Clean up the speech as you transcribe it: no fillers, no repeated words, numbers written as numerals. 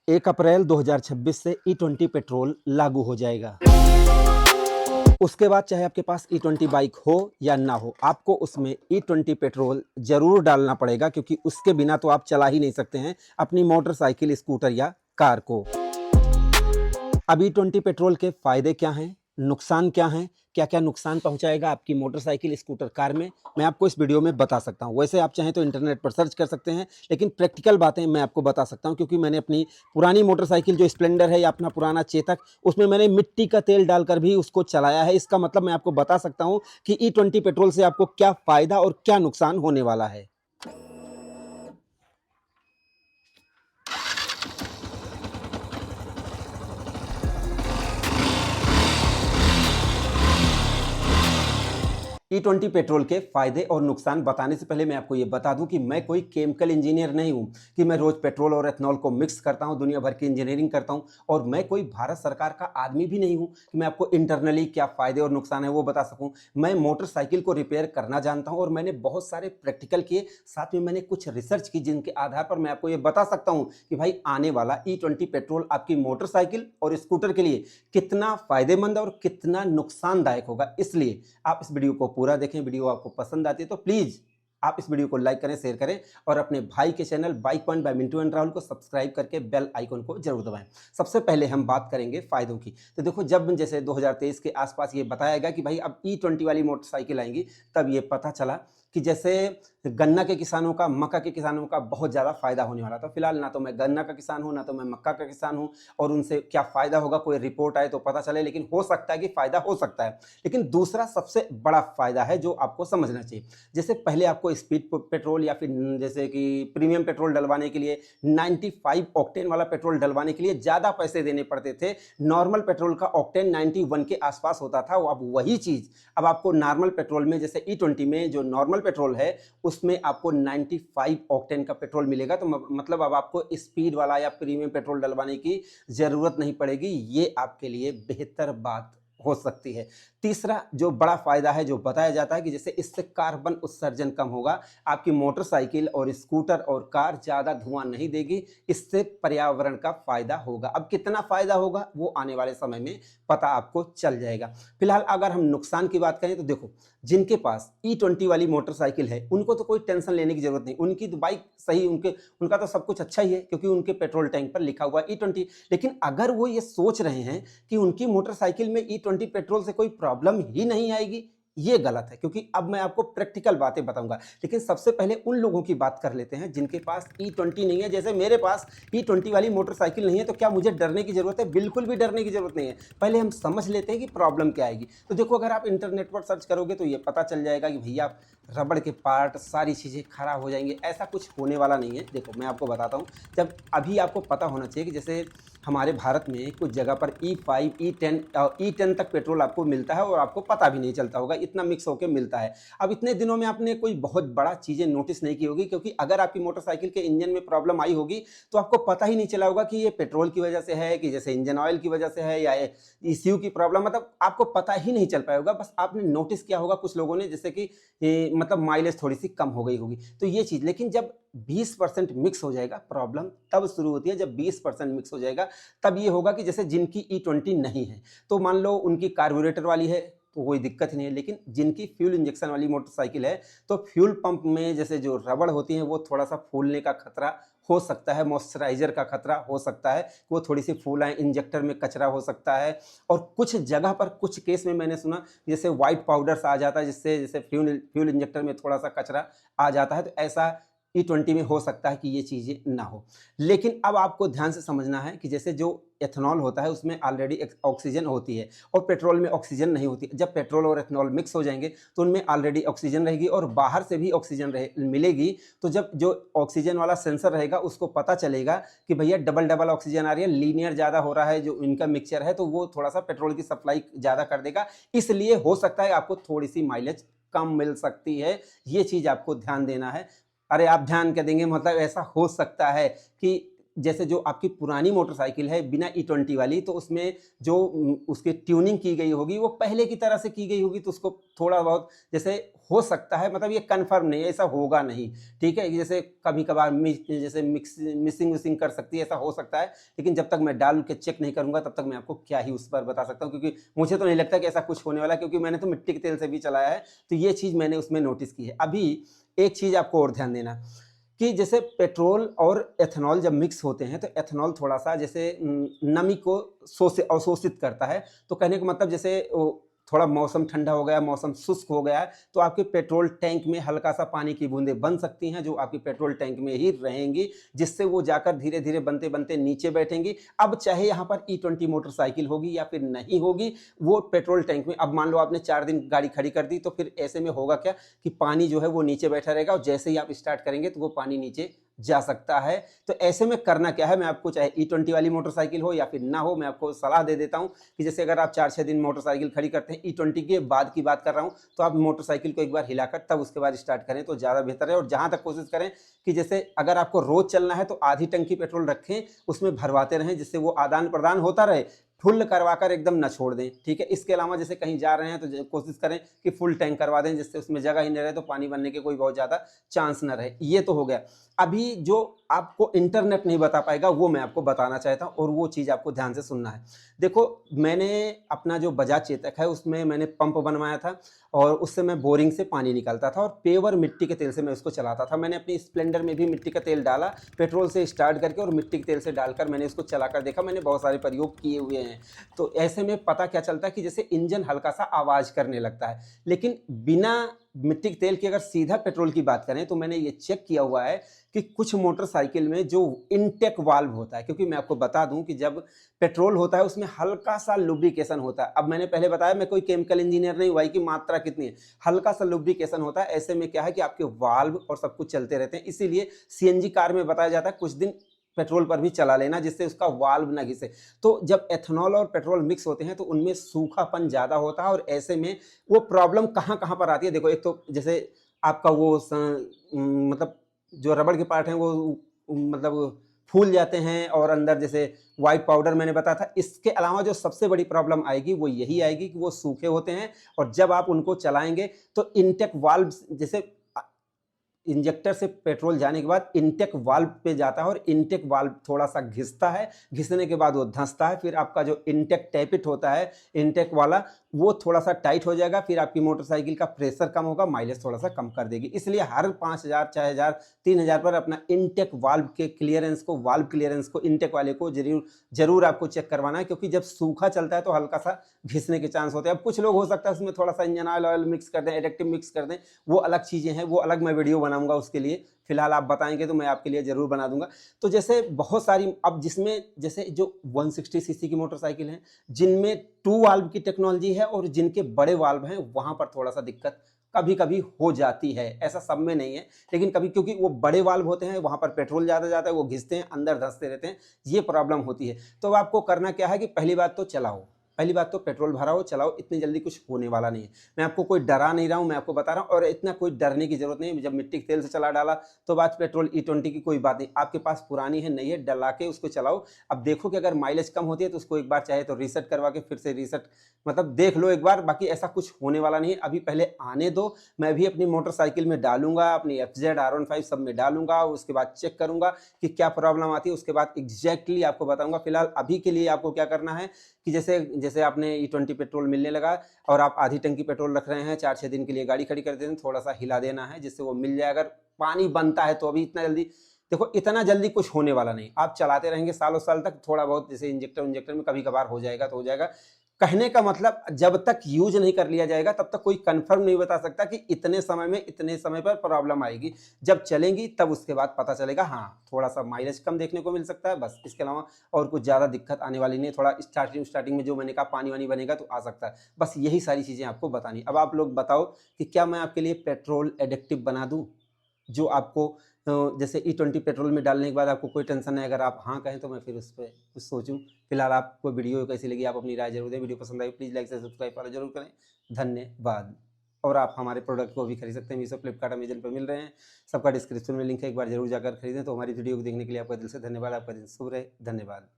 1 अप्रैल 2026 से E20 petrol लागू हो जाएगा। उसके बाद चाहे आपके पास E20 बाइक हो या ना हो, आपको उसमें E20 पेट्रोल जरूर डालना पड़ेगा, क्योंकि उसके बिना तो आप चला ही नहीं सकते हैं अपनी मोटरसाइकिल, स्कूटर या कार को। अब E20 पेट्रोल के फायदे क्या हैं, नुकसान क्या हैं, क्या क्या नुकसान पहुंचाएगा आपकी मोटरसाइकिल, स्कूटर, कार में, मैं आपको इस वीडियो में बता सकता हूं। वैसे आप चाहें तो इंटरनेट पर सर्च कर सकते हैं, लेकिन प्रैक्टिकल बातें मैं आपको बता सकता हूं, क्योंकि मैंने अपनी पुरानी मोटरसाइकिल जो स्प्लेंडर है या अपना पुराना चेतक, उसमें मैंने मिट्टी का तेल डालकर भी उसको चलाया है। इसका मतलब मैं आपको बता सकता हूं कि E20 पेट्रोल से आपको क्या फायदा और क्या नुकसान होने वाला है। E20 पेट्रोल के फायदे और नुकसान बताने से पहले मैं आपको ये बता दूं कि मैं कोई केमिकल इंजीनियर नहीं हूं कि मैं रोज पेट्रोल और एथनॉल को मिक्स करता हूं, दुनिया भर की इंजीनियरिंग करता हूं, और मैं कोई भारत सरकार का आदमी भी नहीं हूं कि मैं आपको इंटरनली क्या फायदे और नुकसान है वो बता सकूं। मैं मोटरसाइकिल को रिपेयर करना जानता हूं और मैंने बहुत सारे प्रैक्टिकल किए, साथ में मैंने कुछ रिसर्च की, जिनके आधार पर मैं आपको ये बता सकता हूं कि भाई आने वाला E20 पेट्रोल आपकी मोटरसाइकिल और स्कूटर के लिए कितना फायदेमंद और कितना नुकसानदायक होगा। इसलिए आप इस वीडियो को पूरा देखें। वीडियो आपको पसंद आती है तो प्लीज आप इस वीडियो को लाइक करें, शेयर करें, और अपने भाई के channel bike point by Mintu and Rahul को सब्सक्राइब करके बेल आइकन को जरूर दबाएं। सबसे पहले हम बात करेंगे फायदों की। तो देखो, जब जैसे 2023 के आसपास ये बताया गया कि भाई अब E20 वाली मोटरसाइकिल आएंगी, तब ये पता चला कि जैसे गन्ना के किसानों का, मक्का के किसानों का बहुत ज़्यादा फायदा होने वाला था। फिलहाल ना तो मैं गन्ना का किसान हूँ, ना तो मैं मक्का का किसान हूँ, और उनसे क्या फ़ायदा होगा कोई रिपोर्ट आए तो पता चले, लेकिन हो सकता है कि फ़ायदा हो सकता है। लेकिन दूसरा सबसे बड़ा फ़ायदा है जो आपको समझना चाहिए। जैसे पहले आपको स्पीड पेट्रोल या फिर जैसे कि प्रीमियम पेट्रोल डलवाने के लिए, 95 ऑक्टेन वाला पेट्रोल डलवाने के लिए ज़्यादा पैसे देने पड़ते थे। नॉर्मल पेट्रोल का ऑक्टेन 91 के आसपास होता था। अब वही चीज़ अब आपको नॉर्मल पेट्रोल में, जैसे E20 में जो नॉर्मल पेट्रोल है उसमें आपको 95 ऑक्टेन का पेट्रोल मिलेगा। तो मतलब अब आपको स्पीड वाला या प्रीमियम पेट्रोल डलवाने की जरूरत नहीं पड़ेगी। ये आपके लिए बेहतर बात हो सकती है। तीसरा जो बड़ा फायदा है जो बताया जाता है कि जैसे इससे कार्बन उत्सर्जन कम होगा। आपकी मोटरसाइकिल और स्कूटर और कार ज्यादा धुआं नहीं देगी, इससे पर्यावरण का फायदा होगा। अब कितना फायदा होगा वो आने वाले समय में पता आपको चल जाएगा। फिलहाल अगर हम नुकसान की बात करें तो देखो, जिनके पास E20 वाली मोटरसाइकिल है उनको तो कोई टेंशन लेने की जरूरत नहीं। उनकी तो बाइक सही, उनका तो सब कुछ अच्छा ही है, क्योंकि उनके पेट्रोल टैंक पर लिखा हुआ E20। लेकिन अगर वो ये सोच रहे हैं कि उनकी मोटरसाइकिल में E20 पेट्रोल से कोई प्रॉब्लम ही नहीं आएगी, ये गलत है, क्योंकि अब मैं आपको प्रैक्टिकल बातें बताऊंगा। लेकिन सबसे पहले उन लोगों की बात कर लेते हैं जिनके पास E20 नहीं है। जैसे मेरे पास E20 वाली मोटरसाइकिल नहीं है, तो क्या मुझे डरने की जरूरत है? बिल्कुल भी डरने की जरूरत नहीं है। पहले हम समझ लेते हैं कि प्रॉब्लम क्या आएगी। तो देखो, अगर आप इंटरनेट पर सर्च करोगे तो ये पता चल जाएगा कि भैया रबड़ के पार्ट, सारी चीज़ें खराब हो जाएंगी। ऐसा कुछ होने वाला नहीं है। देखो, मैं आपको बताता हूँ। जब अभी आपको पता होना चाहिए कि जैसे हमारे भारत में कुछ जगह पर E5, E10 तक पेट्रोल आपको मिलता है, और आपको पता भी नहीं चलता होगा, इतना मिक्स होकर मिलता है। अब इतने दिनों में आपने कोई बहुत बड़ा चीज़ें नोटिस नहीं की होगी, क्योंकि अगर आपकी मोटरसाइकिल के इंजन में प्रॉब्लम आई होगी तो आपको पता ही नहीं चला होगा कि ये पेट्रोल की वजह से है, कि जैसे इंजन ऑयल की वजह से है, या ECU की प्रॉब्लम। मतलब आपको पता ही नहीं चल पाया होगा। बस आपने नोटिस किया होगा कुछ लोगों ने, जैसे कि मतलब माइलेज थोड़ी सी कम हो गई होगी, तो ये चीज़। लेकिन जब 20% मिक्स हो जाएगा, प्रॉब्लम तब शुरू होती है। जब 20% मिक्स हो जाएगा तब ये होगा कि जैसे जिनकी E20 नहीं है, तो मान लो उनकी कार्बोरेटर वाली है तो कोई दिक्कत ही नहीं है। लेकिन जिनकी फ्यूल इंजेक्शन वाली मोटरसाइकिल है, तो फ्यूल पंप में जैसे जो रबड़ होती है वो थोड़ा सा फूलने का खतरा हो सकता है, मॉइस्चराइजर का खतरा हो सकता है, वो थोड़ी सी फूल आए, इंजेक्टर में कचरा हो सकता है। और कुछ जगह पर, कुछ केस में मैंने सुना जैसे व्हाइट पाउडर आ जाता है, जिससे जैसे फ्यूल इंजेक्टर में थोड़ा सा कचरा आ जाता है। तो ऐसा E20 में हो सकता है कि ये चीज़ें ना हो। लेकिन अब आपको ध्यान से समझना है कि जैसे जो एथनॉल होता है उसमें ऑलरेडी ऑक्सीजन होती है, और पेट्रोल में ऑक्सीजन नहीं होती। जब पेट्रोल और एथनॉल मिक्स हो जाएंगे तो उनमें ऑलरेडी ऑक्सीजन रहेगी, और बाहर से भी ऑक्सीजन मिलेगी। तो जब जो ऑक्सीजन वाला सेंसर रहेगा उसको पता चलेगा कि भैया डबल डबल ऑक्सीजन आ रही है, लीनियर ज़्यादा हो रहा है जो इनका मिक्सचर है, तो वो थोड़ा सा पेट्रोल की सप्लाई ज़्यादा कर देगा। इसलिए हो सकता है आपको थोड़ी सी माइलेज कम मिल सकती है। ये चीज़ आपको ध्यान देना है। अरे आप ध्यान क्या देंगे, मतलब ऐसा हो सकता है कि जैसे जो आपकी पुरानी मोटरसाइकिल है बिना E20 वाली, तो उसमें जो उसकी ट्यूनिंग की गई होगी वो पहले की तरह से की गई होगी, तो उसको थोड़ा बहुत जैसे हो सकता है, मतलब ये कंफर्म नहीं है, ऐसा होगा नहीं, ठीक है। जैसे कभी कभार जैसे मिसिंग विसिंग कर सकती है, ऐसा हो सकता है, लेकिन जब तक मैं डाल के चेक नहीं करूंगा तब तक मैं आपको क्या ही उस पर बता सकता हूँ, क्योंकि मुझे तो नहीं लगता कि ऐसा कुछ होने वाला, क्योंकि मैंने तो मिट्टी के तेल से भी चलाया है, तो ये चीज़ मैंने उसमें नोटिस की है। अभी एक चीज़ आपको और ध्यान देना कि जैसे पेट्रोल और एथेनॉल जब मिक्स होते हैं तो एथेनॉल थोड़ा सा जैसे नमी को अवशोषित करता है। तो कहने का मतलब जैसे थोड़ा मौसम ठंडा हो गया, मौसम शुष्क हो गया है, तो आपके पेट्रोल टैंक में हल्का सा पानी की बूंदें बन सकती हैं, जो आपके पेट्रोल टैंक में ही रहेंगी, जिससे वो जाकर धीरे धीरे बनते बनते नीचे बैठेंगी। अब चाहे यहाँ पर E20 मोटरसाइकिल होगी या फिर नहीं होगी, वो पेट्रोल टैंक में, अब मान लो आपने 4 दिन गाड़ी खड़ी कर दी, तो फिर ऐसे में होगा क्या कि पानी जो है वो नीचे बैठा रहेगा, और जैसे ही आप स्टार्ट करेंगे तो वो पानी नीचे जा सकता है। तो ऐसे में करना क्या है, मैं आपको चाहे E20 वाली मोटरसाइकिल हो या फिर ना हो, मैं आपको सलाह दे देता हूं कि जैसे अगर आप 4-6 दिन मोटरसाइकिल खड़ी करते हैं, E20 के बाद की बात कर रहा हूं, तो आप मोटरसाइकिल को एक बार हिलाकर तब उसके बाद स्टार्ट करें तो ज़्यादा बेहतर है। और जहां तक कोशिश करें कि जैसे अगर आपको रोज चलना है तो आधी टंकी पेट्रोल रखें, उसमें भरवाते रहें, जिससे वो आदान प्रदान होता रहे, फुल करवाकर एकदम न छोड़ दें, ठीक है। इसके अलावा जैसे कहीं जा रहे हैं तो कोशिश करें कि फुल टैंक करवा दें, जिससे उसमें जगह ही न रहे तो पानी बनने के कोई बहुत ज़्यादा चांस न रहे। ये तो हो गया। अभी जो आपको इंटरनेट नहीं बता पाएगा वो मैं आपको बताना चाहता हूँ, और वो चीज़ आपको ध्यान से सुनना है। देखो, मैंने अपना जो बजाज चेतक है उसमें मैंने पंप बनवाया था, और उससे मैं बोरिंग से पानी निकालता था, और पेवर मिट्टी के तेल से मैं उसको चलाता था। मैंने अपनी स्प्लेंडर में भी मिट्टी का तेल डाला, पेट्रोल से स्टार्ट करके, और मिट्टी के तेल से डालकर मैंने इसको चलाकर देखा। मैंने बहुत सारे प्रयोग किए हुए हैं। तो ऐसे में पता क्या चलता है कि जैसे इंजन हल्का सा आवाज़ करने लगता है, लेकिन बिना मिट्टी के तेल की अगर सीधा पेट्रोल की बात करें तो मैंने ये चेक किया हुआ है कि कुछ मोटरसाइकिल में जो इनटेक वाल्व होता है, क्योंकि मैं आपको बता दूं कि जब पेट्रोल होता है उसमें हल्का सा लुब्रिकेशन होता है। अब मैंने पहले बताया मैं कोई केमिकल इंजीनियर नहीं, वाई की मात्रा कितनी है, हल्का सा लुब्रिकेशन होता है। ऐसे में क्या है कि आपके वाल्व और सब कुछ चलते रहते हैं। इसीलिए सीएनजी कार में बताया जाता है कुछ दिन पेट्रोल पर भी चला लेना, जिससे उसका वाल्व ना घिसे। तो जब एथेनॉल और पेट्रोल मिक्स होते हैं तो उनमें सूखापन ज़्यादा होता है, और ऐसे में वो प्रॉब्लम कहाँ कहाँ पर आती है। देखो, एक तो जैसे आपका वो मतलब जो रबड़ के पार्ट हैं वो मतलब फूल जाते हैं, और अंदर जैसे व्हाइट पाउडर मैंने बताया था। इसके अलावा जो सबसे बड़ी प्रॉब्लम आएगी वो यही आएगी कि वो सूखे होते हैं, और जब आप उनको चलाएंगे तो इनटेक वाल्व, जैसे इंजेक्टर से पेट्रोल जाने के बाद इनटेक वाल्व पे जाता है, और इनटेक वाल्व थोड़ा सा घिसता है, घिसने के बाद वो धंसता है। फिर आपका जो इनटेक टैपिट होता है इनटेक वाला, वो थोड़ा सा टाइट हो जाएगा। फिर आपकी मोटरसाइकिल का प्रेशर कम होगा, माइलेज थोड़ा सा कम कर देगी। इसलिए हर 5,000, 6,000, 3,000 पर अपना इनटेक वाल्व के क्लियरेंस को, वाल्व क्लियरेंस को, इनटेक वाले को जरूर जरूर आपको चेक करवाना है, क्योंकि जब सूखा चलता है तो हल्का सा घिसने के चांस होते हैं। अब कुछ लोग हो सकता है उसमें थोड़ा सा इंजन ऑयल मिक्स कर दें, एडिटिव मिक्स कर दें, वो अलग चीज़ें हैं, वो अलग मैं वीडियो बनाऊंगा उसके लिए। फिलहाल आप बताएंगे तो मैं आपके लिए जरूर बना दूंगा। तो जैसे बहुत सारी, अब जिसमें जैसे जो 160 सीसी की मोटरसाइकिल हैं, जिनमें 2 वाल्व की टेक्नोलॉजी है और जिनके बड़े वाल्व हैं, वहां पर थोड़ा सा दिक्कत कभी कभी हो जाती है। ऐसा सब में नहीं है, लेकिन कभी, क्योंकि वो बड़े वाल्व होते हैं वहां पर पेट्रोल ज्यादा जाता है, वो घिसते हैं, अंदर धंसते रहते हैं, ये प्रॉब्लम होती है। तो अब आपको करना क्या है कि पहली बात तो चलाओ, पहली बात तो पेट्रोल भराओ, चलाओ, इतनी जल्दी कुछ होने वाला नहीं है। मैं आपको कोई डरा नहीं रहा हूं, मैं आपको बता रहा हूं, और इतना कोई डरने की जरूरत नहीं है। जब मिट्टी के तेल से चला डाला तो बात पेट्रोल E20 की कोई बात नहीं। आपके पास पुरानी है, नहीं है, डला के उसको चलाओ। अब देखो कि अगर माइलेज कम होती है तो उसको एक बार चाहे तो रीसेट करवा के फिर से रीसेट, मतलब देख लो एक बार। बाकी ऐसा कुछ होने वाला नहीं है, अभी पहले आने दो। मैं भी अपनी मोटरसाइकिल में डालूंगा, अपनी FZ R15 सब में डालूंगा, उसके बाद चेक करूंगा कि क्या प्रॉब्लम आती है, उसके बाद एग्जैक्टली आपको बताऊंगा। फिलहाल अभी के लिए आपको क्या करना है कि जैसे जैसे आपने E20 पेट्रोल मिलने लगा और आप आधी टंकी पेट्रोल रख रहे हैं, 4-6 दिन के लिए गाड़ी खड़ी कर देते हैं, थोड़ा सा हिला देना है जिससे वो मिल जाए। अगर पानी बनता है तो अभी इतना जल्दी, देखो इतना जल्दी कुछ होने वाला नहीं, आप चलाते रहेंगे सालों साल तक, थोड़ा बहुत जैसे इंजेक्टर में कभी कभार हो जाएगा तो हो जाएगा। कहने का मतलब जब तक यूज नहीं कर लिया जाएगा तब तक कोई कंफर्म नहीं बता सकता कि इतने समय में इतने समय पर प्रॉब्लम आएगी। जब चलेंगी तब उसके बाद पता चलेगा, हाँ थोड़ा सा माइलेज कम देखने को मिल सकता है, बस इसके अलावा और कुछ ज़्यादा दिक्कत आने वाली नहीं है। थोड़ा स्टार्टिंग में जो मैंने कहा पानी वानी बनेगा तो आ सकता है, बस यही सारी चीज़ें आपको बतानी। अब आप लोग बताओ कि क्या मैं आपके लिए पेट्रोल एडिक्टिव बना दूँ, जो आपको जैसे E20 पेट्रोल में डालने के बाद आपको कोई टेंशन नहीं। अगर आप हाँ कहें तो मैं फिर उस पर कुछ सोचूं। फिलहाल आपको वीडियो कैसी लगी आप अपनी राय जरूर दें। वीडियो पसंद आई प्लीज़ लाइक से सब्सक्राइब फॉलो जरूर करें। धन्यवाद। और आप हमारे प्रोडक्ट को भी खरीद सकते हैं, मीशो, फ्लिपकार्ट, अमेजन पर मिल रहे हैं, सबका डिस्क्रिप्शन में लिंक है, एक बार जरूर जाकर खरीदें। तो हमारी वीडियो को देखने के लिए आपका दिल से धन्यवाद। आपका दिन शुभ रहे। धन्यवाद।